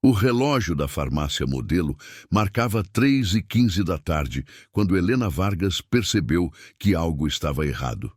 O relógio da farmácia Modelo marcava 3h15 da tarde, quando Helena Vargas percebeu que algo estava errado.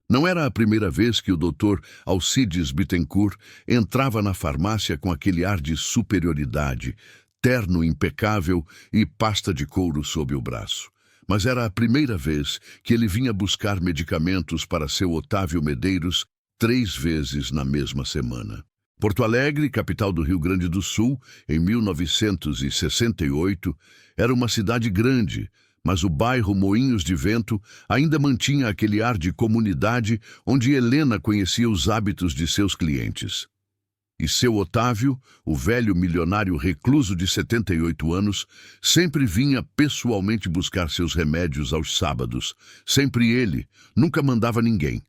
Não era a primeira vez que o Dr. Alcides Bittencourt entrava na farmácia com aquele ar de superioridade, terno impecável e pasta de couro sob o braço. Mas era a primeira vez que ele vinha buscar medicamentos para seu Otávio Medeiros 3 vezes na mesma semana. Porto Alegre, capital do Rio Grande do Sul, em 1968, era uma cidade grande, mas o bairro Moinhos de Vento ainda mantinha aquele ar de comunidade onde Helena conhecia os hábitos de seus clientes. E seu Otávio, o velho milionário recluso de 78 anos, sempre vinha pessoalmente buscar seus remédios aos sábados. Sempre ele, nunca mandava ninguém.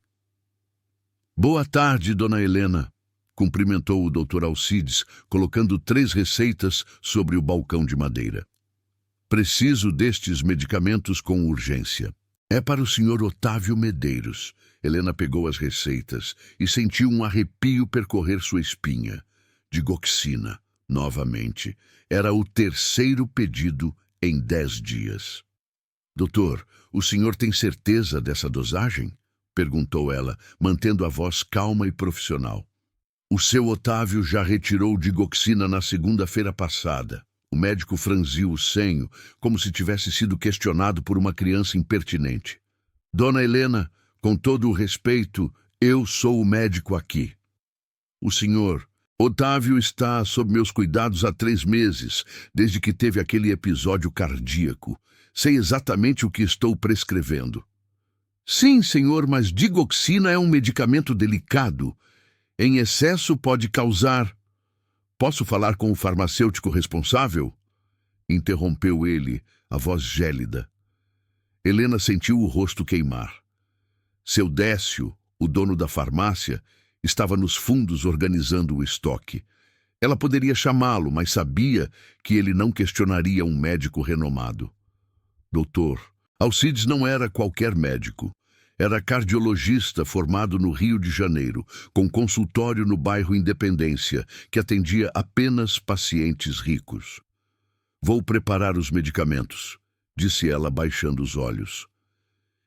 "Boa tarde, dona Helena", cumprimentou o Dr. Alcides, colocando 3 receitas sobre o balcão de madeira. "Preciso destes medicamentos com urgência." "É para o Sr. Otávio Medeiros." Helena pegou as receitas e sentiu um arrepio percorrer sua espinha. Digoxina, novamente. Era o 3º pedido em 10 dias. "Doutor, o senhor tem certeza dessa dosagem?" perguntou ela, mantendo a voz calma e profissional. "O seu Otávio já retirou digoxina na segunda-feira passada." O médico franziu o senho, como se tivesse sido questionado por uma criança impertinente. "Dona Helena, com todo o respeito, eu sou o médico aqui. O senhor Otávio está sob meus cuidados há 3 meses, desde que teve aquele episódio cardíaco. Sei exatamente o que estou prescrevendo." "Sim, senhor, mas digoxina é um medicamento delicado. Em excesso pode causar..." "Posso falar com o farmacêutico responsável?" interrompeu ele, a voz gélida. Helena sentiu o rosto queimar. Seu Décio, o dono da farmácia, estava nos fundos organizando o estoque. Ela poderia chamá-lo, mas sabia que ele não questionaria um médico renomado. "Doutor, Alcides não era qualquer médico. Era cardiologista formado no Rio de Janeiro, com consultório no bairro Independência, que atendia apenas pacientes ricos." "Vou preparar os medicamentos", disse ela, baixando os olhos.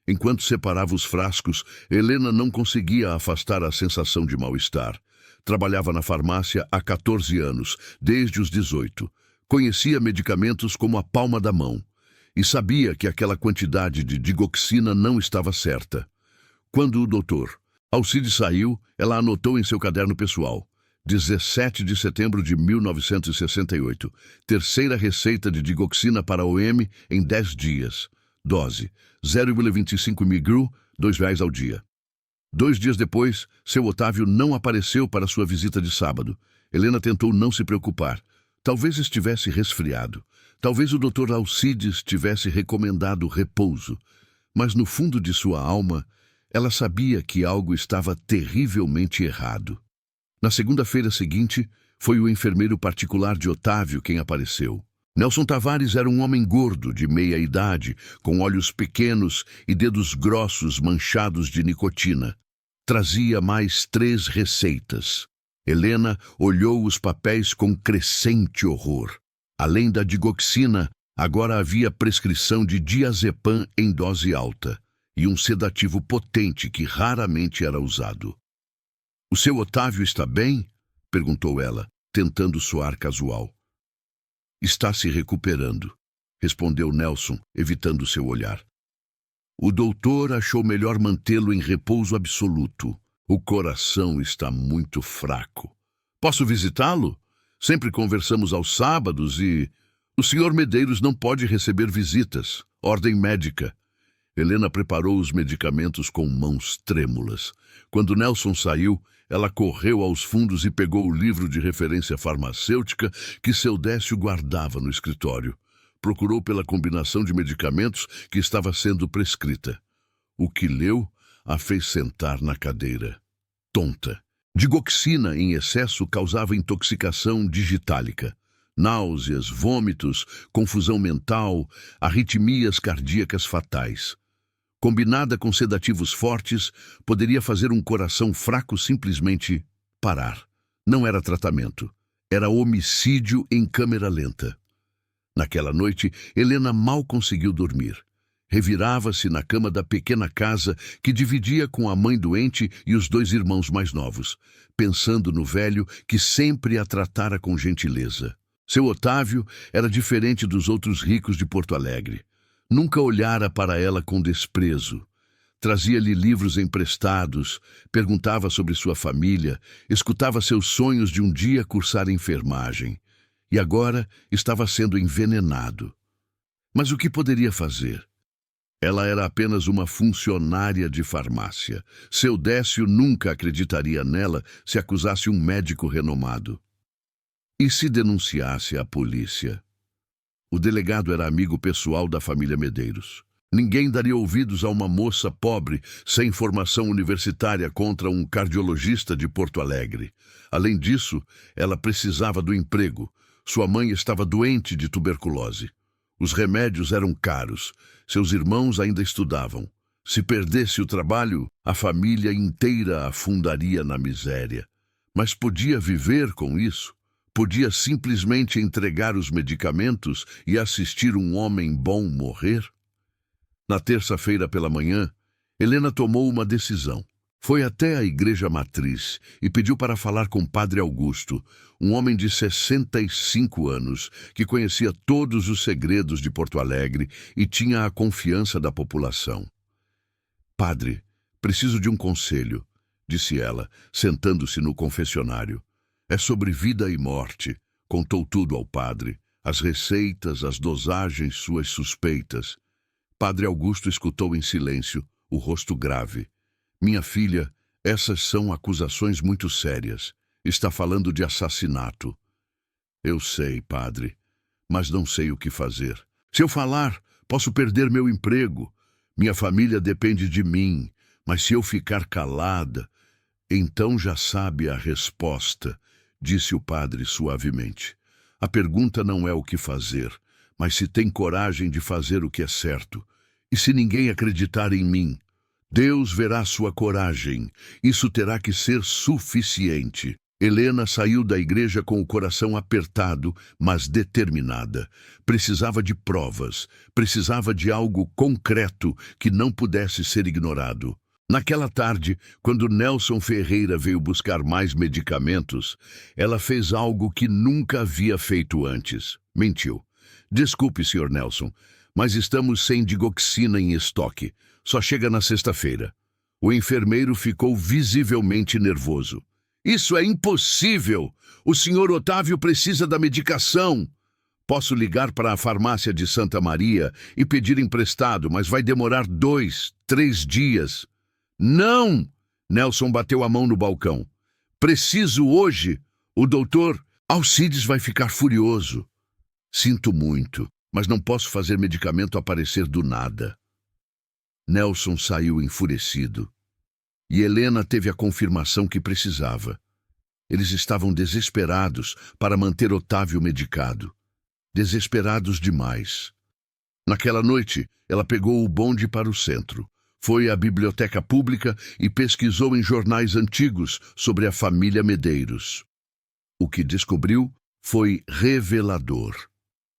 Enquanto separava os frascos, Helena não conseguia afastar a sensação de mal-estar. Trabalhava na farmácia há 14 anos, desde os 18. Conhecia medicamentos como a palma da mão. E sabia que aquela quantidade de digoxina não estava certa. Quando o doutor Alcides saiu, ela anotou em seu caderno pessoal: 17 de setembro de 1968. 3ª receita de digoxina para OM em 10 dias. Dose: 0,25 mg, R$2 ao dia. 2 dias depois, seu Otávio não apareceu para sua visita de sábado. Helena tentou não se preocupar. Talvez estivesse resfriado. Talvez o Dr. Alcides tivesse recomendado repouso. Mas no fundo de sua alma, ela sabia que algo estava terrivelmente errado. Na segunda-feira seguinte, foi o enfermeiro particular de Otávio quem apareceu. Nelson Tavares era um homem gordo, de meia idade, com olhos pequenos e dedos grossos manchados de nicotina. Trazia mais 3 receitas. Helena olhou os papéis com crescente horror. Além da digoxina, agora havia prescrição de diazepam em dose alta e um sedativo potente que raramente era usado. "O seu Otávio está bem?" perguntou ela, tentando soar casual. "Está se recuperando", respondeu Nelson, evitando seu olhar. "O doutor achou melhor mantê-lo em repouso absoluto. O coração está muito fraco. Posso visitá-lo? Sempre conversamos aos sábados e... O Sr. Medeiros não pode receber visitas. Ordem médica." Helena preparou os medicamentos com mãos trêmulas. Quando Nelson saiu, ela correu aos fundos e pegou o livro de referência farmacêutica que seu Décio guardava no escritório. Procurou pela combinação de medicamentos que estava sendo prescrita. O que leu a fez sentar na cadeira. Tonta. Digoxina em excesso causava intoxicação digitálica. Náuseas, vômitos, confusão mental, arritmias cardíacas fatais. Combinada com sedativos fortes, poderia fazer um coração fraco simplesmente parar. Não era tratamento. Era homicídio em câmera lenta. Naquela noite, Helena mal conseguiu dormir. Revirava-se na cama da pequena casa que dividia com a mãe doente e os 2 irmãos mais novos, pensando no velho que sempre a tratara com gentileza. Seu Otávio era diferente dos outros ricos de Porto Alegre. Nunca olhara para ela com desprezo. Trazia-lhe livros emprestados, perguntava sobre sua família, escutava seus sonhos de um dia cursar enfermagem. E agora estava sendo envenenado. Mas o que poderia fazer? Ela era apenas uma funcionária de farmácia. Seu Décio nunca acreditaria nela se acusasse um médico renomado. E se denunciasse à polícia? O delegado era amigo pessoal da família Medeiros. Ninguém daria ouvidos a uma moça pobre, sem formação universitária, contra um cardiologista de Porto Alegre. Além disso, ela precisava do emprego. Sua mãe estava doente de tuberculose. Os remédios eram caros. Seus irmãos ainda estudavam. Se perdesse o trabalho, a família inteira afundaria na miséria. Mas podia viver com isso? Podia simplesmente entregar os medicamentos e assistir um homem bom morrer? Na terça-feira pela manhã, Helena tomou uma decisão. Foi até a igreja matriz e pediu para falar com Padre Augusto, um homem de 65 anos, que conhecia todos os segredos de Porto Alegre e tinha a confiança da população. "Padre, preciso de um conselho", disse ela, sentando-se no confessionário. "É sobre vida e morte", contou tudo ao padre, as receitas, as dosagens, suas suspeitas. Padre Augusto escutou em silêncio, o rosto grave. "Minha filha, essas são acusações muito sérias. Está falando de assassinato." "Eu sei, padre, mas não sei o que fazer. Se eu falar, posso perder meu emprego. Minha família depende de mim, mas se eu ficar calada..." "Então já sabe a resposta", disse o padre suavemente. "A pergunta não é o que fazer, mas se tem coragem de fazer o que é certo. E se ninguém acreditar em mim, Deus verá sua coragem. Isso terá que ser suficiente." Helena saiu da igreja com o coração apertado, mas determinada. Precisava de provas, precisava de algo concreto que não pudesse ser ignorado. Naquela tarde, quando Nelson Ferreira veio buscar mais medicamentos, ela fez algo que nunca havia feito antes. Mentiu. "Desculpe, Sr. Nelson, mas estamos sem digoxina em estoque. Só chega na sexta-feira." O enfermeiro ficou visivelmente nervoso. "Isso é impossível! O Sr. Otávio precisa da medicação." "Posso ligar para a farmácia de Santa Maria e pedir emprestado, mas vai demorar 2, 3 dias." "Não!" Nelson bateu a mão no balcão. "Preciso hoje. O doutor Alcides vai ficar furioso." "Sinto muito, mas não posso fazer medicamento aparecer do nada." Nelson saiu enfurecido. E Helena teve a confirmação que precisava. Eles estavam desesperados para manter Otávio medicado. Desesperados demais. Naquela noite, ela pegou o bonde para o centro. Foi à biblioteca pública e pesquisou em jornais antigos sobre a família Medeiros. O que descobriu foi revelador.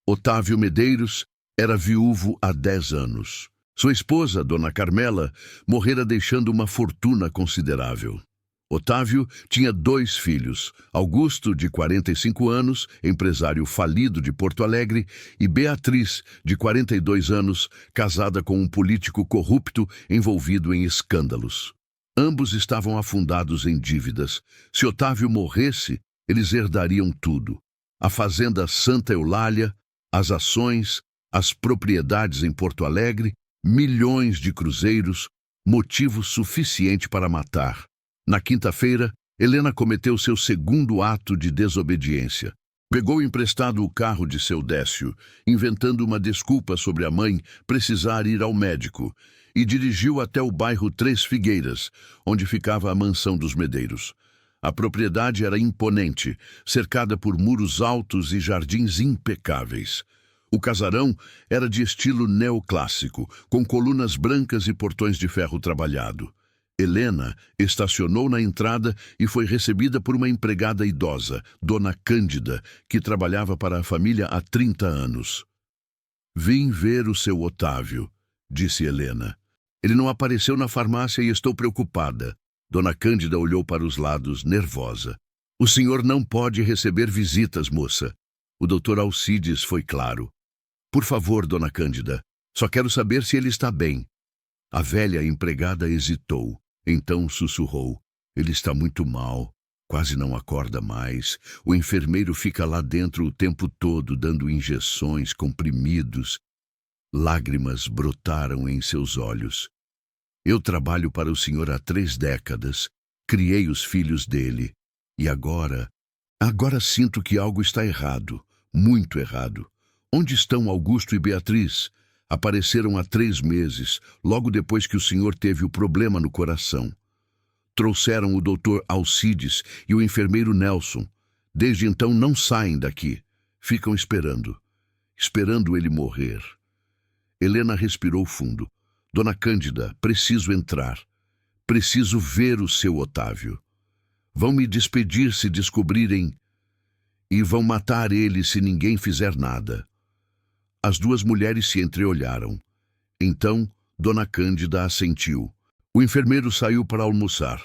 Otávio Medeiros era viúvo há 10 anos. Sua esposa, Dona Carmela, morrera deixando uma fortuna considerável. Otávio tinha 2 filhos, Augusto, de 45 anos, empresário falido de Porto Alegre, e Beatriz, de 42 anos, casada com um político corrupto envolvido em escândalos. Ambos estavam afundados em dívidas. Se Otávio morresse, eles herdariam tudo: a fazenda Santa Eulália, as ações, as propriedades em Porto Alegre, milhões de cruzeiros, motivo suficiente para matar. Na quinta-feira, Helena cometeu seu segundo ato de desobediência. Pegou emprestado o carro de seu Décio, inventando uma desculpa sobre a mãe precisar ir ao médico, e dirigiu até o bairro Três Figueiras, onde ficava a mansão dos Medeiros. A propriedade era imponente, cercada por muros altos e jardins impecáveis. O casarão era de estilo neoclássico, com colunas brancas e portões de ferro trabalhado. Helena estacionou na entrada e foi recebida por uma empregada idosa, Dona Cândida, que trabalhava para a família há 30 anos. "Vim ver o seu Otávio", disse Helena. "Ele não apareceu na farmácia e estou preocupada." Dona Cândida olhou para os lados, nervosa. "O senhor não pode receber visitas, moça." O doutor Alcides foi claro. "Por favor, Dona Cândida, só quero saber se ele está bem." A velha empregada hesitou. Então sussurrou: "Ele está muito mal, quase não acorda mais. O enfermeiro fica lá dentro o tempo todo, dando injeções, comprimidos." Lágrimas brotaram em seus olhos. "Eu trabalho para o senhor há 3 décadas, criei os filhos dele, e agora sinto que algo está errado, muito errado. Onde estão Augusto e Beatriz? Apareceram há 3 meses, logo depois que o senhor teve o problema no coração. Trouxeram o doutor Alcides e o enfermeiro Nelson. Desde então não saem daqui. Ficam esperando ele morrer." Helena respirou fundo. "Dona Cândida, preciso entrar. Preciso ver o seu Otávio. Vão me despedir se descobrirem e vão matar ele se ninguém fizer nada." As 2 mulheres se entreolharam. Então, Dona Cândida assentiu. O enfermeiro saiu para almoçar.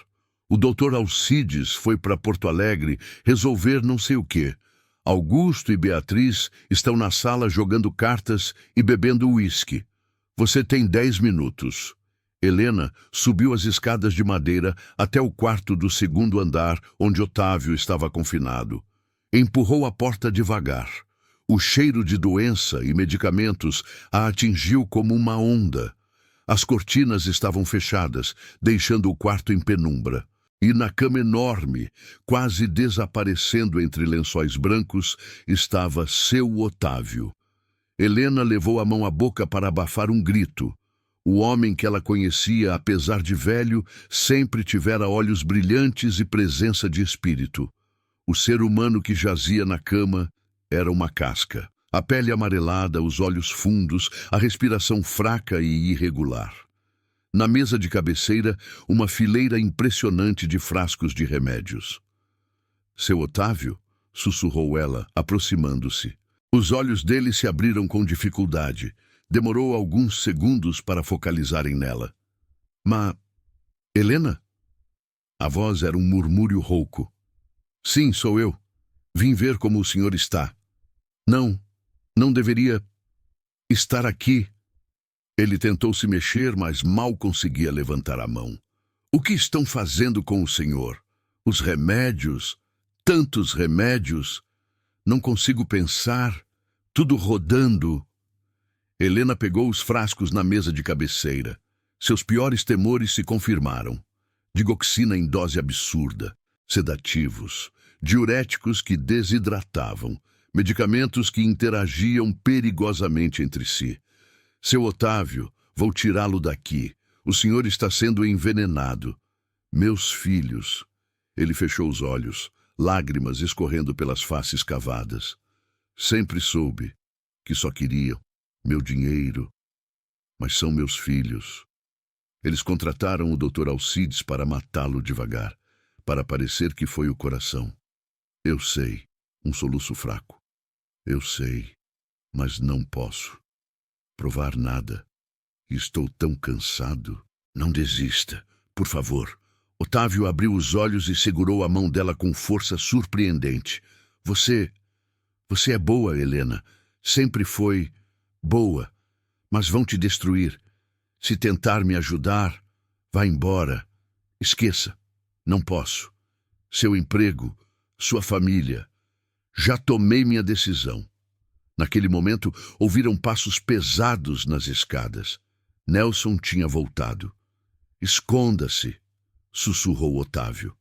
O doutor Alcides foi para Porto Alegre resolver não sei o quê. Augusto e Beatriz estão na sala jogando cartas e bebendo uísque. "Você tem 10 minutos." Helena subiu as escadas de madeira até o quarto do 2º andar, onde Otávio estava confinado. Empurrou a porta devagar. O cheiro de doença e medicamentos a atingiu como uma onda. As cortinas estavam fechadas, deixando o quarto em penumbra. E na cama enorme, quase desaparecendo entre lençóis brancos, estava seu Otávio. Helena levou a mão à boca para abafar um grito. O homem que ela conhecia, apesar de velho, sempre tivera olhos brilhantes e presença de espírito. O ser humano que jazia na cama era uma casca. A pele amarelada, os olhos fundos, a respiração fraca e irregular. Na mesa de cabeceira, uma fileira impressionante de frascos de remédios. "Seu Otávio?" sussurrou ela, aproximando-se. Os olhos dele se abriram com dificuldade. Demorou alguns segundos para focalizarem nela. Helena?" A voz era um murmúrio rouco. "Sim, sou eu. Vim ver como o senhor está." Não deveria estar aqui." Ele tentou se mexer, mas mal conseguia levantar a mão. "O que estão fazendo com o senhor? Os remédios, tantos remédios. Não consigo pensar, tudo rodando." Helena pegou os frascos na mesa de cabeceira. Seus piores temores se confirmaram. Digoxina em dose absurda, sedativos, diuréticos que desidratavam, medicamentos que interagiam perigosamente entre si. "Seu Otávio, vou tirá-lo daqui. O senhor está sendo envenenado." "Meus filhos." Ele fechou os olhos, lágrimas escorrendo pelas faces cavadas. "Sempre soube que só queriam meu dinheiro, mas são meus filhos." Eles contrataram o Dr. Alcides para matá-lo devagar, para parecer que foi o coração. "Eu sei." Um soluço fraco. "Eu sei, mas não posso provar nada. Estou tão cansado." "Não desista, por favor." Otávio abriu os olhos e segurou a mão dela com força surpreendente. Você é boa, Helena. Sempre foi boa, mas vão te destruir. Se tentar me ajudar, vá embora. Esqueça. Não posso. Seu emprego, sua família. Já tomei minha decisão." Naquele momento, ouviram passos pesados nas escadas. Nelson tinha voltado. "Esconda-se", sussurrou Otávio.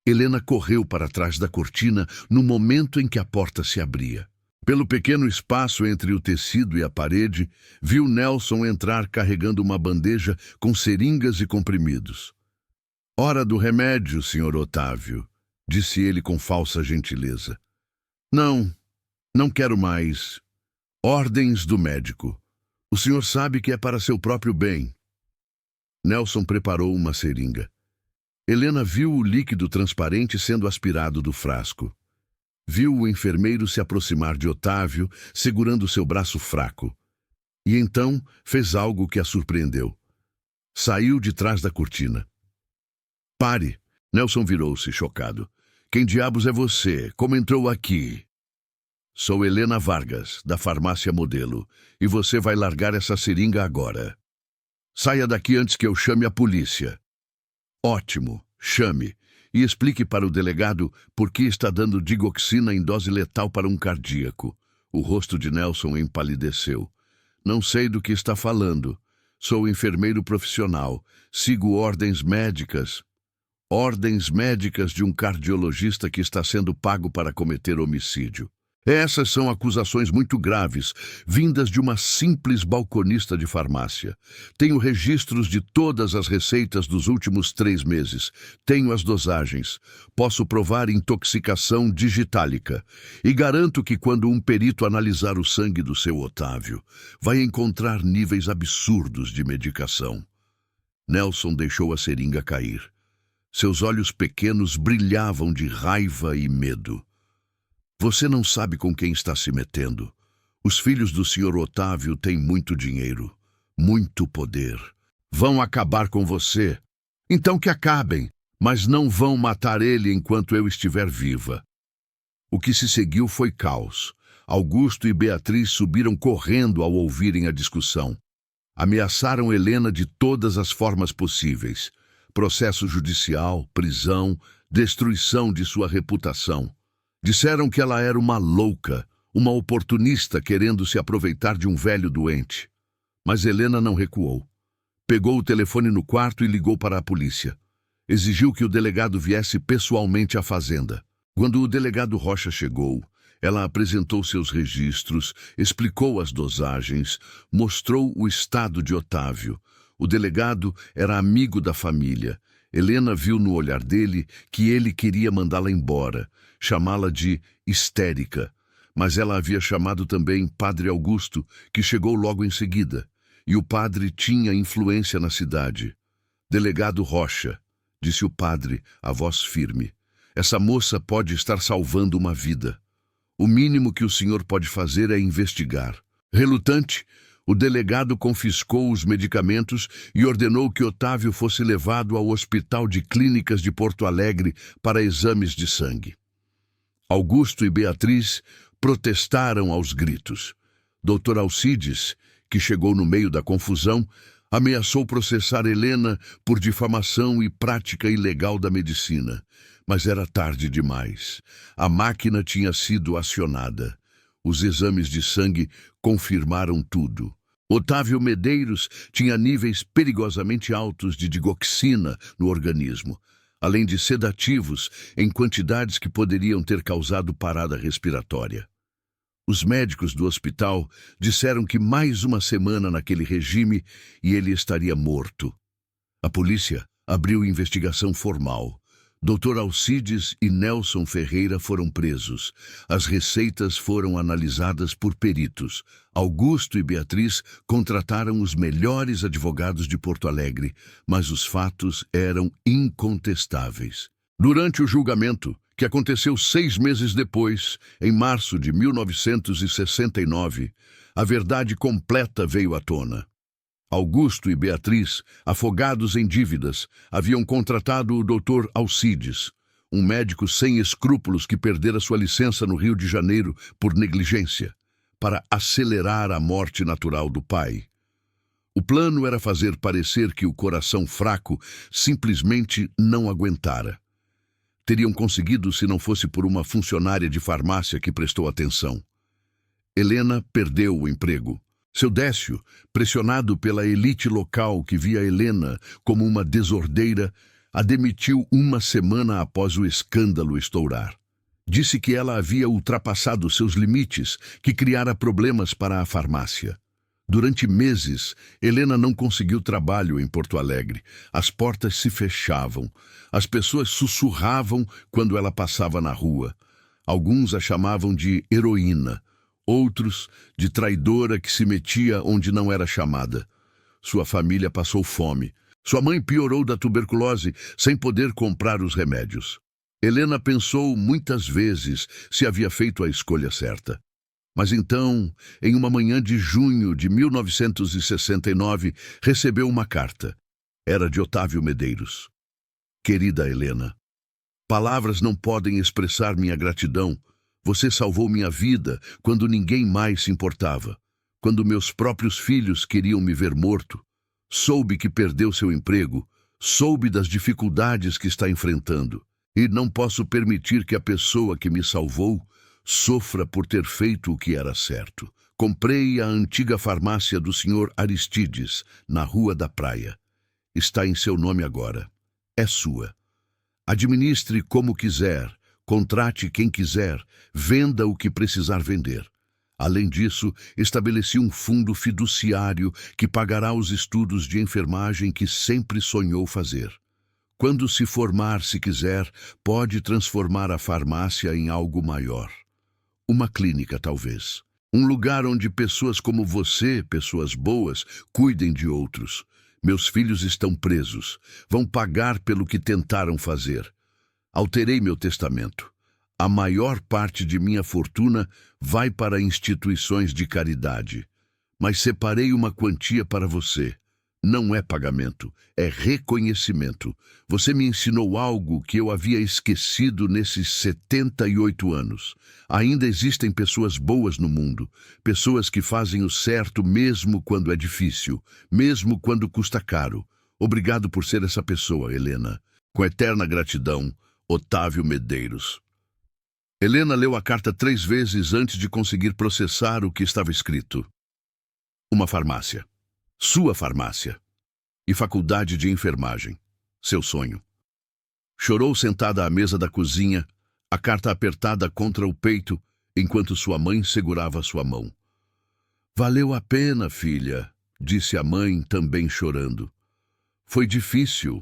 Helena correu para trás da cortina no momento em que a porta se abria. Pelo pequeno espaço entre o tecido e a parede, viu Nelson entrar carregando uma bandeja com seringas e comprimidos. "Hora do remédio, Sr. Otávio", disse ele com falsa gentileza. Não quero mais. Ordens do médico. O senhor sabe que é para seu próprio bem." Nelson preparou uma seringa. Helena viu o líquido transparente sendo aspirado do frasco. Viu o enfermeiro se aproximar de Otávio, segurando seu braço fraco. E então fez algo que a surpreendeu. Saiu de trás da cortina. Pare! Nelson virou-se, chocado. Quem diabos é você? Como entrou aqui? Sou Helena Vargas, da farmácia Modelo, e você vai largar essa seringa agora. Saia daqui antes que eu chame a polícia. Ótimo, chame. E explique para o delegado por que está dando digoxina em dose letal para um cardíaco. O rosto de Nelson empalideceu. Não sei do que está falando. Sou enfermeiro profissional. Sigo ordens médicas. Ordens médicas de um cardiologista que está sendo pago para cometer homicídio. Essas são acusações muito graves, vindas de uma simples balconista de farmácia. Tenho registros de todas as receitas dos últimos 3 meses. Tenho as dosagens. Posso provar intoxicação digitálica. E garanto que quando um perito analisar o sangue do seu Otávio, vai encontrar níveis absurdos de medicação. Nelson deixou a seringa cair. Seus olhos pequenos brilhavam de raiva e medo. Você não sabe com quem está se metendo. Os filhos do Sr. Otávio têm muito dinheiro, muito poder. Vão acabar com você. Então que acabem, mas não vão matar ele enquanto eu estiver viva. O que se seguiu foi caos. Augusto e Beatriz subiram correndo ao ouvirem a discussão. Ameaçaram Helena de todas as formas possíveis. Processo judicial, prisão, destruição de sua reputação. Disseram que ela era uma louca, uma oportunista querendo se aproveitar de um velho doente. Mas Helena não recuou. Pegou o telefone no quarto e ligou para a polícia. Exigiu que o delegado viesse pessoalmente à fazenda. Quando o delegado Rocha chegou, ela apresentou seus registros, explicou as dosagens, mostrou o estado de Otávio. O delegado era amigo da família. Helena viu no olhar dele que ele queria mandá-la embora, chamá-la de histérica. Mas ela havia chamado também Padre Augusto, que chegou logo em seguida. E o padre tinha influência na cidade. Delegado Rocha, disse o padre, a voz firme. Essa moça pode estar salvando uma vida. O mínimo que o senhor pode fazer é investigar. Relutante, o delegado confiscou os medicamentos e ordenou que Otávio fosse levado ao Hospital de Clínicas de Porto Alegre para exames de sangue. Augusto e Beatriz protestaram aos gritos. Dr. Alcides, que chegou no meio da confusão, ameaçou processar Helena por difamação e prática ilegal da medicina. Mas era tarde demais. A máquina tinha sido acionada. Os exames de sangue confirmaram tudo. Otávio Medeiros tinha níveis perigosamente altos de digoxina no organismo, além de sedativos em quantidades que poderiam ter causado parada respiratória. Os médicos do hospital disseram que mais uma semana naquele regime e ele estaria morto. A polícia abriu investigação formal. Dr. Alcides e Nelson Ferreira foram presos. As receitas foram analisadas por peritos. Augusto e Beatriz contrataram os melhores advogados de Porto Alegre, mas os fatos eram incontestáveis. Durante o julgamento, que aconteceu 6 meses depois, em março de 1969, a verdade completa veio à tona. Augusto e Beatriz, afogados em dívidas, haviam contratado o Dr. Alcides, um médico sem escrúpulos que perdera sua licença no Rio de Janeiro por negligência, para acelerar a morte natural do pai. O plano era fazer parecer que o coração fraco simplesmente não aguentara. Teriam conseguido se não fosse por uma funcionária de farmácia que prestou atenção. Helena perdeu o emprego. Seu Décio, pressionado pela elite local que via Helena como uma desordeira, a demitiu uma semana após o escândalo estourar. Disse que ela havia ultrapassado seus limites, que criara problemas para a farmácia. Durante meses, Helena não conseguiu trabalho em Porto Alegre. As portas se fechavam. As pessoas sussurravam quando ela passava na rua. Alguns a chamavam de heroína. Outros, de traidora que se metia onde não era chamada. Sua família passou fome. Sua mãe piorou da tuberculose sem poder comprar os remédios. Helena pensou muitas vezes se havia feito a escolha certa. Mas então, em uma manhã de junho de 1969, recebeu uma carta. Era de Otávio Medeiros. Querida Helena, palavras não podem expressar minha gratidão. Você salvou minha vida quando ninguém mais se importava. Quando meus próprios filhos queriam me ver morto. Soube que perdeu seu emprego. Soube das dificuldades que está enfrentando. E não posso permitir que a pessoa que me salvou sofra por ter feito o que era certo. Comprei a antiga farmácia do Sr. Aristides, na Rua da Praia. Está em seu nome agora. É sua. Administre como quiser, contrate quem quiser, venda o que precisar vender. Além disso, estabeleci um fundo fiduciário que pagará os estudos de enfermagem que sempre sonhou fazer. Quando se formar, se quiser, pode transformar a farmácia em algo maior. Uma clínica, talvez. Um lugar onde pessoas como você, pessoas boas, cuidem de outros. Meus filhos estão presos. Vão pagar pelo que tentaram fazer. Alterei meu testamento. A maior parte de minha fortuna vai para instituições de caridade. Mas separei uma quantia para você. Não é pagamento, é reconhecimento. Você me ensinou algo que eu havia esquecido nesses 78 anos. Ainda existem pessoas boas no mundo, pessoas que fazem o certo mesmo quando é difícil, mesmo quando custa caro. Obrigado por ser essa pessoa, Helena. Com eterna gratidão, Otávio Medeiros. Helena leu a carta 3 vezes antes de conseguir processar o que estava escrito. Uma farmácia. Sua farmácia. E faculdade de enfermagem. Seu sonho. Chorou sentada à mesa da cozinha, a carta apertada contra o peito, enquanto sua mãe segurava sua mão. Valeu a pena, filha, disse a mãe, também chorando. Foi difícil,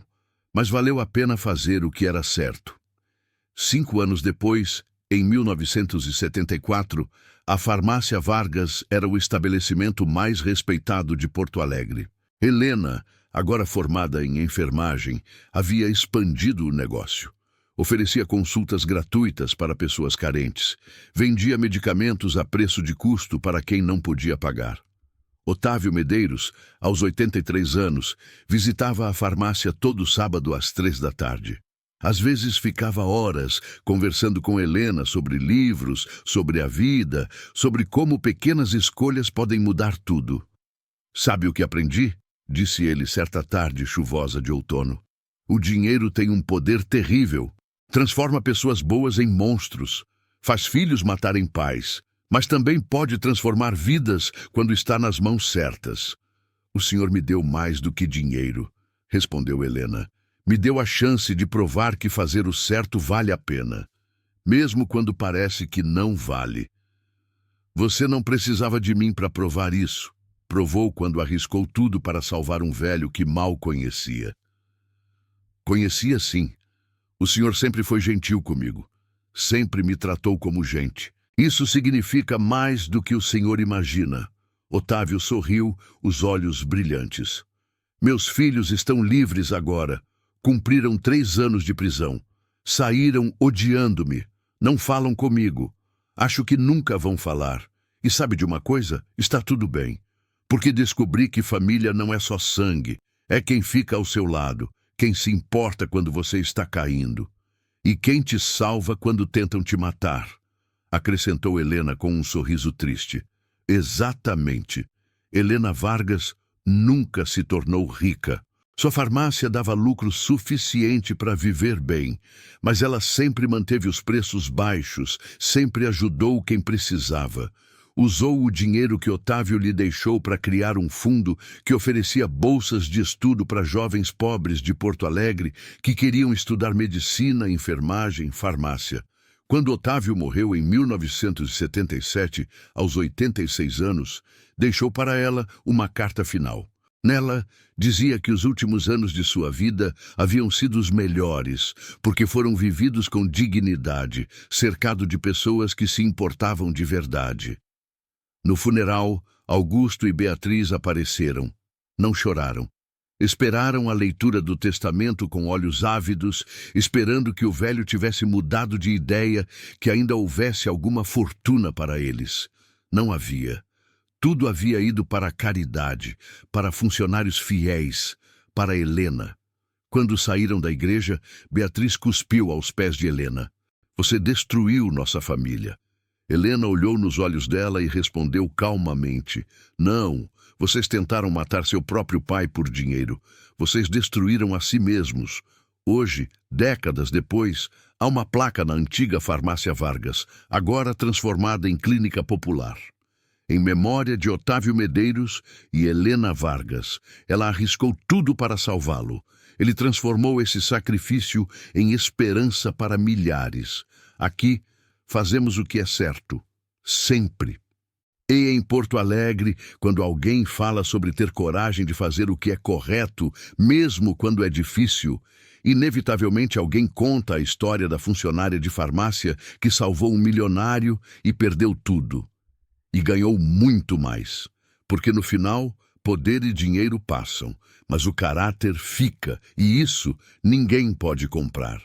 mas valeu a pena fazer o que era certo. 5 anos depois, em 1974, a Farmácia Vargas era o estabelecimento mais respeitado de Porto Alegre. Helena, agora formada em enfermagem, havia expandido o negócio. Oferecia consultas gratuitas para pessoas carentes. Vendia medicamentos a preço de custo para quem não podia pagar. Otávio Medeiros, aos 83 anos, visitava a farmácia todo sábado às 3 da tarde. Às vezes ficava horas conversando com Helena sobre livros, sobre a vida, sobre como pequenas escolhas podem mudar tudo. Sabe o que aprendi? Disse ele certa tarde chuvosa de outono. O dinheiro tem um poder terrível. Transforma pessoas boas em monstros. Faz filhos matarem pais. Mas também pode transformar vidas quando está nas mãos certas. O senhor me deu mais do que dinheiro, respondeu Helena. Me deu a chance de provar que fazer o certo vale a pena, mesmo quando parece que não vale. Você não precisava de mim para provar isso. Provou quando arriscou tudo para salvar um velho que mal conhecia. Conhecia, sim. O senhor sempre foi gentil comigo. Sempre me tratou como gente. Isso significa mais do que o senhor imagina. Otávio sorriu, os olhos brilhantes. Meus filhos estão livres agora. Cumpriram 3 anos de prisão. Saíram odiando-me. Não falam comigo. Acho que nunca vão falar. E sabe de uma coisa? Está tudo bem. Porque descobri que família não é só sangue. É quem fica ao seu lado. Quem se importa quando você está caindo. E quem te salva quando tentam te matar. Acrescentou Helena com um sorriso triste. Exatamente. Helena Vargas nunca se tornou rica. Sua farmácia dava lucro suficiente para viver bem, mas ela sempre manteve os preços baixos, sempre ajudou quem precisava. Usou o dinheiro que Otávio lhe deixou para criar um fundo que oferecia bolsas de estudo para jovens pobres de Porto Alegre que queriam estudar medicina, enfermagem, farmácia. Quando Otávio morreu em 1977, aos 86 anos, deixou para ela uma carta final. Nela, dizia que os últimos anos de sua vida haviam sido os melhores, porque foram vividos com dignidade, cercado de pessoas que se importavam de verdade. No funeral, Augusto e Beatriz apareceram. Não choraram. Esperaram a leitura do testamento com olhos ávidos, esperando que o velho tivesse mudado de ideia, que ainda houvesse alguma fortuna para eles. Não havia. Tudo havia ido para a caridade, para funcionários fiéis, para Helena. Quando saíram da igreja, Beatriz cuspiu aos pés de Helena. Você destruiu nossa família. Helena olhou nos olhos dela e respondeu calmamente: Não, vocês tentaram matar seu próprio pai por dinheiro. Vocês destruíram a si mesmos. Hoje, décadas depois, há uma placa na antiga farmácia Vargas, agora transformada em clínica popular. Em memória de Otávio Medeiros e Helena Vargas, ela arriscou tudo para salvá-lo. Ele transformou esse sacrifício em esperança para milhares. Aqui, fazemos o que é certo, sempre. E em Porto Alegre, quando alguém fala sobre ter coragem de fazer o que é correto, mesmo quando é difícil, inevitavelmente alguém conta a história da funcionária de farmácia que salvou um milionário e perdeu tudo. E ganhou muito mais, porque no final, poder e dinheiro passam, mas o caráter fica, e isso ninguém pode comprar.